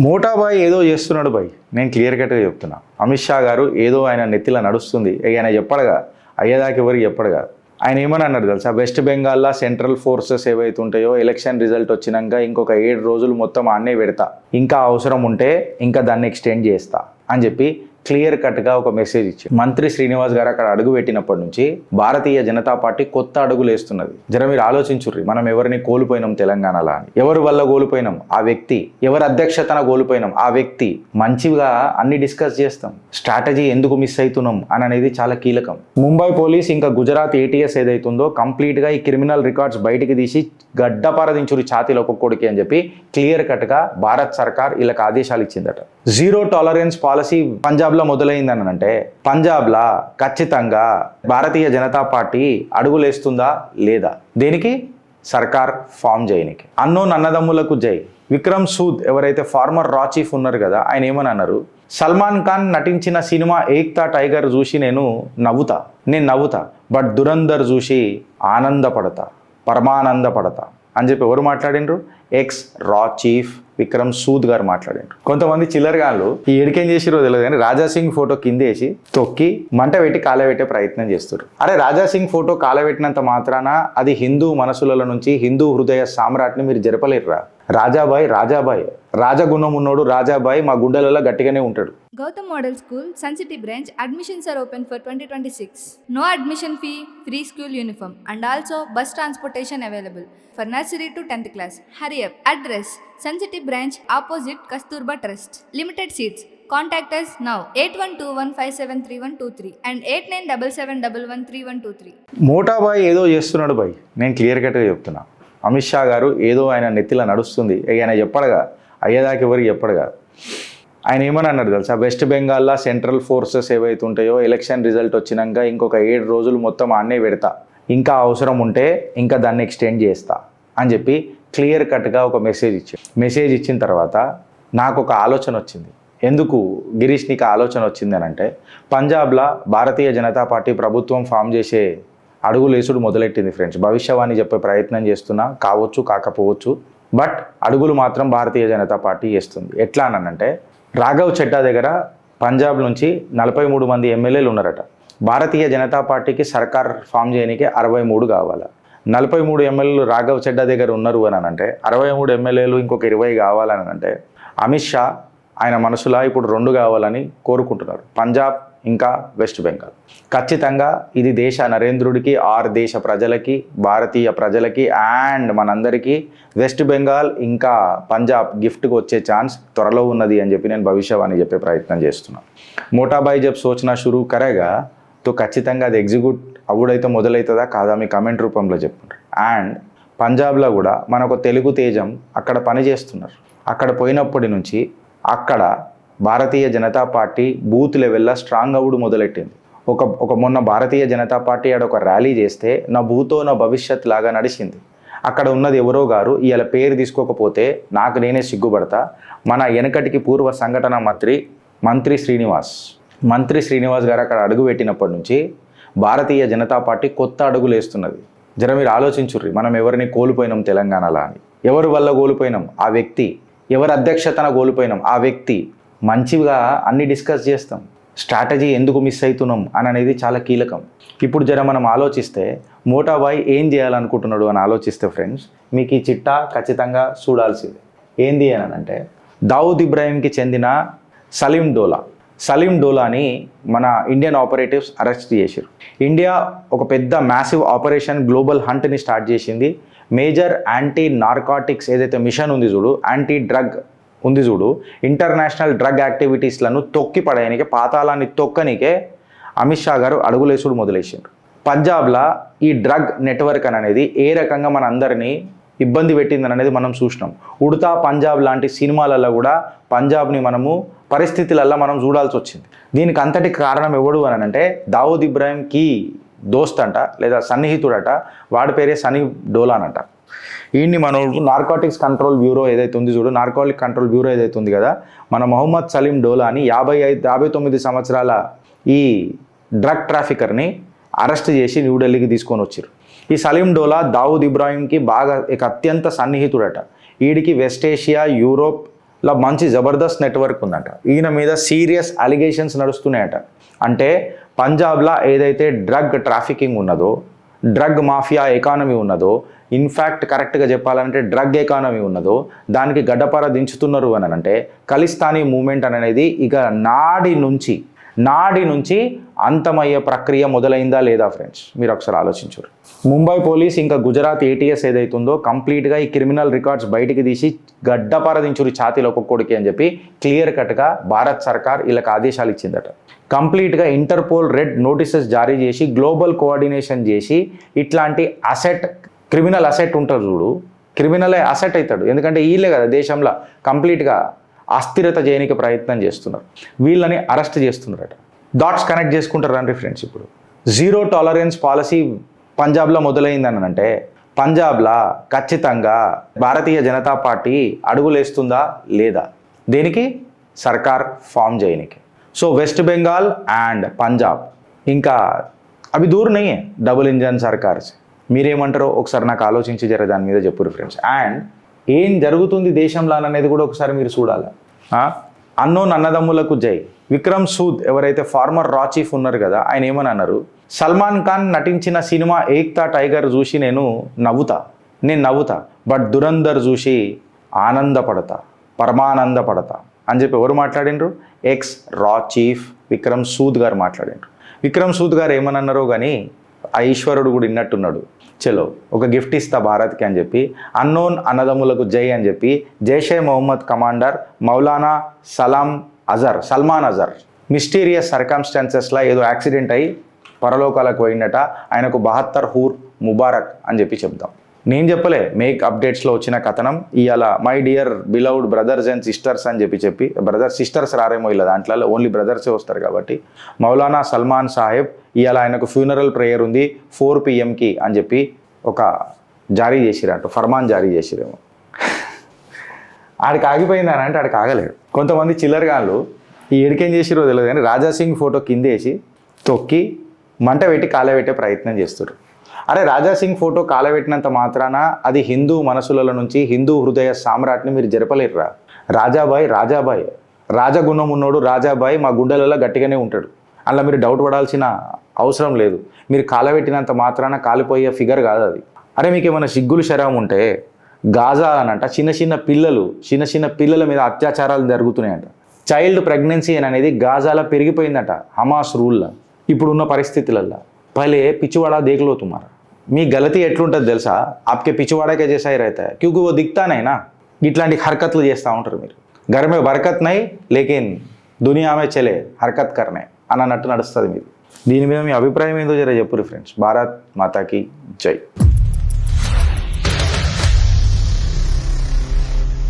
మోటాబాయ్ ఏదో చేస్తున్నాడు బాయ్, నేను క్లియర్ కట్గా చెప్తున్నా. అమిత్ షా గారు ఏదో ఆయన నెత్తిలో నడుస్తుంది, ఆయన చెప్పడగా అయ్యేదాకా ఎవరికి చెప్పడగా. ఆయన ఏమని అన్నాడు తెలుసా, వెస్ట్ బెంగాల్లో సెంట్రల్ ఫోర్సెస్ ఏవైతే ఉంటాయో ఎలక్షన్ రిజల్ట్ వచ్చినాక ఇంకొక 7 రోజులు మొత్తం ఆన్నే పెడతా, ఇంకా అవసరం ఉంటే ఇంకా దాన్ని ఎక్స్టెండ్ చేస్తా అని చెప్పి క్లియర్ కట్గా ఒక మెసేజ్ ఇచ్చి మంత్రి శ్రీనివాస్ గారు అక్కడ అడుగు పెట్టినప్పటి నుంచి భారతీయ జనతా పార్టీ కొత్త అడుగులు వేస్తున్నది. జర మీరు ఆలోచించుర్రి, మనం ఎవరిని కోల్పోయినాం తెలంగాణలో అని. ఎవరి వల్ల కోల్పోయినాం ఆ వ్యక్తి, ఎవరి అధ్యక్షతన కోల్పోయినాం ఆ వ్యక్తి. మంచిగా అన్ని డిస్కస్ చేస్తాం, స్ట్రాటజీ ఎందుకు మిస్ అవుతున్నాం అని అనేది చాలా కీలకం. ముంబై పోలీస్ ఇంకా గుజరాత్ ఏటీఎస్ ఏదైతుందో కంప్లీట్గా ఈ క్రిమినల్ రికార్డ్స్ బయటికి తీసి గడ్డపారదించురు ఛాతీలో ఒక్కొక్కడికి అని చెప్పి క్లియర్ కట్గా భారత్ సర్కార్ వీళ్ళకి ఆదేశాలు ఇచ్చిందట. జీరో టాలరెన్స్ పాలసీ పంజాబ్లో మొదలైందని అంటే పంజాబ్లో ఖచ్చితంగా భారతీయ జనతా పార్టీ అడుగులేస్తుందా లేదా, దేనికి సర్కార్ ఫామ్ చేయనికి. అన్నోన్ అన్నదమ్ములకు జై. విక్రమ్ సూద్ ఎవరైతే ఫార్మర్ రా చీఫ్ ఉన్నారు కదా, ఆయన ఏమని అన్నారు, సల్మాన్ ఖాన్ నటించిన సినిమా ఏక్తా టైగర్ చూసి నేను నవ్వుతా బట్ దురంధర్ చూసి ఆనందపడతా, పరమానందపడతా అని చెప్పి ఎవరు మాట్లాడినరు, ఎక్స్ రా చీఫ్ విక్రమ్ సూద్ గారు మాట్లాడారు. కొంతమంది చిల్లరగాళ్ళు ఈ ఎడికేం చేసిరో తెలియదు కానీ రాజాసింగ్ ఫోటో కిందేసి తొక్కి మంట పెట్టి కాలబెట్టే ప్రయత్నం చేస్తారు. అరే రాజాసింగ్ ఫోటో కాలబెట్టినంత మాత్రాన అది హిందూ మనసుల నుంచి హిందూ హృదయ సామ్రాట్ని మీరు జరపలేరురా. రాజాబాయ్ రాజగుణం ఉన్నోడు రాజాబాయ్ మా గుండెలలో గట్టిగానే ఉంటాడు. Gautam Model School, Sun City branch, admissions are open for 2026. No admission fee, free school uniform and also bus transportation available for nursery to 10th class. Hurry up. Address, Sun City branch opposite Kasturba Trust. Limited seats. Contact us now 8121573123 and 8977113123. మోటాబాయ్ ఏదో చేస్తున్నాడు bye, నేను clear కట్గా చెప్తున్నా. అమిత్ షా గారు ఏదో ఆయన నెత్తిలో నడుస్తుంది, ఆయన చెప్పడగా అయ్యేదాకా ఎవరికి చెప్పడగా. ఆయన ఏమని అన్నాడు తెలుసా, వెస్ట్ బెంగాల్లో సెంట్రల్ ఫోర్సెస్ ఏవైతే ఉంటాయో ఎలక్షన్ రిజల్ట్ వచ్చినాక ఇంకొక 7 రోజులు మొత్తం ఆన్నే పెడతా, ఇంకా అవసరం ఉంటే ఇంకా దాన్ని ఎక్స్టెండ్ చేస్తా అని చెప్పి క్లియర్ కట్గా ఒక మెసేజ్ ఇచ్చిన తర్వాత నాకు ఒక ఆలోచన వచ్చింది. ఎందుకు గిరీష్ నీకు ఆలోచన వచ్చింది అని అంటే, పంజాబ్లో భారతీయ జనతా పార్టీ ప్రభుత్వం ఫామ్ చేసే అడుగులేసుడు మొదలెట్టింది ఫ్రెండ్స్. భవిష్యవాణి చెప్పే ప్రయత్నం చేస్తున్నా, కావచ్చు కాకపోవచ్చు, బట్ అడుగులు మాత్రం భారతీయ జనతా పార్టీ చేస్తుంది. ఎట్లా అనంటే, రాఘవ్ చెడ్డా దగ్గర పంజాబ్ నుంచి 43 మంది ఎమ్మెల్యేలు ఉన్నారట. భారతీయ జనతా పార్టీకి సర్కార్ ఫామ్ చేయడానికి 63 కావాలి. 43 ఎమ్మెల్యేలు రాఘవ్ చెడ్డా దగ్గర ఉన్నారు అని అంటే 63 ఎమ్మెల్యేలు ఇంకొక 20 కావాలని అంటే అమిత్ షా ఆయన మనసులో ఇప్పుడు 2 కావాలని కోరుకుంటున్నారు, పంజాబ్ ఇంకా వెస్ట్ బెంగాల్. ఖచ్చితంగా ఇది దేశ నరేంద్రుడికి, దేశ ప్రజలకి, భారతీయ ప్రజలకి అండ్ మనందరికీ వెస్ట్ బెంగాల్ ఇంకా పంజాబ్ గిఫ్ట్కి వచ్చే ఛాన్స్ త్వరలో ఉన్నది అని చెప్పి నేను భవిష్యవాణి చెప్పే ప్రయత్నం చేస్తున్నాను. మోటాబాయ్ జబ్ సోచనా షురూ కరేగా తో ఖచ్చితంగా అది ఎగ్జిక్యూట్ అవుడైతే మొదలవుతుందా కాదా మీ కామెంట్ రూపంలో చెప్పండి. అండ్ పంజాబ్లో కూడా మనకు తెలుగు తేజం అక్కడ పనిచేస్తున్నారు. అక్కడ పోయినప్పటి నుంచి అక్కడ భారతీయ జనతా పార్టీ బూత్ లెవెల్లో స్ట్రాంగ్ అవుడు మొదలెట్టింది. ఒక మొన్న భారతీయ జనతా పార్టీ ఆడ ఒక ర్యాలీ చేస్తే నా భూతో నా భవిష్యత్ లాగా నడిచింది. అక్కడ ఉన్నది ఎవరో గారు ఇవాళ పేరు తీసుకోకపోతే నాకు నేనే సిగ్గుపడతా. మన వెనకటికి పూర్వ సంఘటన మంత్రి శ్రీనివాస్ గారు అక్కడ అడుగు పెట్టినప్పటి నుంచి భారతీయ జనతా పార్టీ కొత్త అడుగులు వేస్తున్నది. జర మీరు ఆలోచించుర్రి, మనం ఎవరిని కోల్పోయినాం తెలంగాణలో అని. ఎవరి వల్ల కోల్పోయినాం ఆ వ్యక్తి, ఎవరి అధ్యక్షతన కోల్పోయినాం ఆ వ్యక్తి. మంచిగా అన్ని డిస్కస్ చేస్తాం, స్ట్రాటజీ ఎందుకు మిస్ అవుతున్నాం అని అనేది చాలా కీలకం. ఇప్పుడు జర మనం ఆలోచిస్తే మోటాబాయ్ ఏం చేయాలనుకుంటున్నాడు అని ఆలోచిస్తే ఫ్రెండ్స్, మీకు ఈ చిట్టా ఖచ్చితంగా చూడాల్సిందే. ఏంది అని అంటే, దావుద్ ఇబ్రాహీంకి చెందిన సలీం డోలాని మన ఇండియన్ ఆపరేటివ్స్ అరెస్ట్ చేశారు. ఇండియా ఒక పెద్ద మ్యాసివ్ ఆపరేషన్ గ్లోబల్ హంట్ని స్టార్ట్ చేసింది. మేజర్ యాంటీ నార్కాటిక్స్ ఏదైతే మిషన్ ఉంది చూడు, యాంటీ డ్రగ్ ఉంది చూడు, ఇంటర్నేషనల్ డ్రగ్ యాక్టివిటీస్లను తొక్కి పడేయనికే, పాతాళాన్ని తొక్కనికే అమిత్ షా గారు అడుగులేసుడు మొదలేసారు. పంజాబ్లో ఈ డ్రగ్ నెట్వర్క్ అనేది ఏ రకంగా మన అందరినీ ఇబ్బంది పెట్టిందని అనేది మనం చూసినాం. ఉడతా పంజాబ్ లాంటి సినిమాలలో కూడా పంజాబ్ని పరిస్థితులలో మనం చూడాల్సి వచ్చింది. దీనికి అంతటి కారణం ఎవడు అని అంటే దావుద్ ఇబ్రాహీంకి దోస్త్ అంట, లేదా సన్నిహితుడట, వాడి పేరే సనీ డోలాన్ అంట. ఈయన్ని మన నార్కాటిక్స్ కంట్రోల్ బ్యూరో ఏదైతే ఉంది చూడు, నార్కాటిక్ కంట్రోల్ బ్యూరో ఏదైతే ఉంది కదా, మన మొహమ్మద్ సలీం డోలాని 59 సంవత్సరాల ఈ డ్రగ్ ట్రాఫికర్ని అరెస్ట్ చేసి న్యూఢిల్లీకి తీసుకొని వచ్చారు. ఈ సలీం డోలా దావుద్ ఇబ్రాహీంకి బాగా అత్యంత సన్నిహితుడట. వీడికి వెస్ట్ ఏషియా, యూరోప్ ఇలా మంచి జబర్దస్త్ నెట్వర్క్ ఉందంట. ఈయన మీద సీరియస్ అలిగేషన్స్ నడుస్తున్నాయట. అంటే పంజాబ్లో ఏదైతే డ్రగ్ ట్రాఫికింగ్ ఉన్నదో, డ్రగ్ మాఫియా ఎకానమీ ఉన్నదో, ఇన్ఫ్యాక్ట్ కరెక్ట్గా చెప్పాలంటే డ్రగ్ ఎకానమీ ఉన్నదో దానికి గడ్డపార దించుతున్నారు అని అంటే ఖలిస్తానీ మూమెంట్ అనేది ఇక నాడి నుంచి అంతమయ్యే ప్రక్రియ మొదలైందా లేదా ఫ్రెండ్స్? మీరు ఒకసారి ఆలోచించరు. ముంబై పోలీస్ ఇంకా గుజరాత్ ఏటీఎస్ ఏదైతుందో కంప్లీట్గా ఈ క్రిమినల్ రికార్డ్స్ బయటికి తీసి గడ్డపార దించురు ఛాతీలో ఒక్కొక్కడికి అని చెప్పి క్లియర్ కట్గా భారత్ సర్కార్ వీళ్ళకి ఆదేశాలు ఇచ్చిందట. కంప్లీట్గా ఇంటర్పోల్ రెడ్ నోటీసెస్ జారీ చేసి గ్లోబల్ కోఆర్డినేషన్ చేసి ఇట్లాంటి క్రిమినల్ అసెట్ ఉంటారు చూడు, క్రిమినలే అసెట్ అవుతాడు. ఎందుకంటే వీళ్ళే కదా దేశంలో కంప్లీట్గా అస్థిరత చేయడానికి ప్రయత్నం చేస్తున్నారు. వీళ్ళని అరెస్ట్ చేస్తున్నారట. డాట్స్ కనెక్ట్ చేసుకుంటారు రండి ఫ్రెండ్స్. ఇప్పుడు జీరో టాలరెన్స్ పాలసీ పంజాబ్లో మొదలైందని అంటే పంజాబ్లో ఖచ్చితంగా భారతీయ జనతా పార్టీ అడుగులేస్తుందా లేదా? దేనికి? సర్కార్ ఫామ్ చేయడానికి. So west Bengal and Punjab ఇంకా అవి దూర్ నయ్యే డబుల్ ఇంజన్ సర్కార్స్. మీరేమంటారో ఒకసారి నాకు ఆలోచించి జర దాని మీద చెప్పురు ఫ్రెండ్స్. అండ్ ఏం జరుగుతుంది దేశంలో అనేది కూడా ఒకసారి మీరు చూడాలి. అన్నోన్ అన్నదమ్ములకు జై. విక్రమ్ సూద్ ఎవరైతే ఫార్మర్ రా చీఫ్ ఉన్నారు కదా, ఆయన ఏమని అన్నారు, సల్మాన్ ఖాన్ నటించిన సినిమా ఏక్తా టైగర్ చూసి నేను నవ్వుతా బట్ దురందర్ చూసి పరమానందపడతా అని చెప్పి ఎవరు మాట్లాడినరు? ఎక్స్ రా చీఫ్ విక్రమ్ సూద్ గారు మాట్లాడినరు. విక్రమ్ సూద్ గారు ఏమని అన్నారో కానీ ఆ ఈశ్వరుడు కూడా ఇన్నట్టున్నాడు. చలో ఒక గిఫ్ట్ ఇస్తా భారత్కి అని చెప్పి అన్నోన్ అన్నదమ్ములకు జై అని చెప్పి జైషే మొహమ్మద్ కమాండర్ మౌలానా సల్మాన్ అజర్ మిస్టీరియస్ సర్కమ్స్టాన్సెస్లో ఏదో యాక్సిడెంట్ అయ్యి పరలోకాలకు పోయిందట. ఆయనకు 72 హూర్ ముబారక్ అని చెప్పి చెప్దాం. నేను చెప్పలే, మేక్ అప్డేట్స్లో వచ్చిన కథనం ఇవాళ. My dear beloved brothers and sisters అని చెప్పి బ్రదర్స్ సిస్టర్స్ రారేమో ఇలా, దాంట్లో ఓన్లీ బ్రదర్సే వస్తారు కాబట్టి మౌలానా సల్మాన్ సాహెబ్ ఇవాళ ఆయనకు ఫ్యూనరల్ ప్రేయర్ ఉంది 4 PM అని చెప్పి ఒక జారీ చేసిరంట, ఫర్మాన్ జారీ చేసిరేమో. ఆడికి ఆగిపోయిందని అంటే ఆడికి ఆగలేడు. కొంతమంది చిల్లరగాళ్ళు ఈ ఏడికేం చేసిరో తెలియదు కానీ రాజాసింగ్ ఫోటో కిందేసి తొక్కి మంట పెట్టి కాలబెట్టే ప్రయత్నం చేస్తారు. అరే రాజాసింగ్ ఫోటో కాలబెట్టినంత మాత్రాన అది హిందూ మనసుల నుంచి హిందూ హృదయ సామ్రాట్ని మీరు జరపలేరురా. రాజాబాయ్ రాజగుణం ఉన్నోడు రాజాబాయ్ మా గుండెలలో గట్టిగానే ఉంటాడు. అలా మీరు డౌట్ పడాల్సిన అవసరం లేదు. మీరు కాలబెట్టినంత మాత్రాన కాలిపోయే ఫిగర్ కాదు అది. అరే మీకు ఏమైనా సిగ్గులు శరం ఉంటే గాజా అనంట చిన్న చిన్న పిల్లల మీద అత్యాచారాలు జరుగుతున్నాయంట. చైల్డ్ ప్రెగ్నెన్సీ అనేది గాజాలో పెరిగిపోయిందట హమాస్ రూల్లో ఇప్పుడున్న పరిస్థితులలో. పహలే పిచ్చివాడా దేఖలో తుమారా. మీ గలతీ ఎట్లుంటుంది తెలుసా? ఆప్కే పిచ్చివాడాకే చేసాయి రైతా క్యూకి ఓ దిక్తానైనా ఇట్లాంటి హర్కత్లు చేస్తూ ఉంటారు మీరు. घर में बरकत नहीं लेकिन दुनिया में चले हरकत करने అన్నట్టు నడుస్తుంది మీరు. దీని మీద మీ అభిప్రాయం ఏందో జర చెప్పురు ఫ్రెండ్స్. భారత్ మాతాకి జై.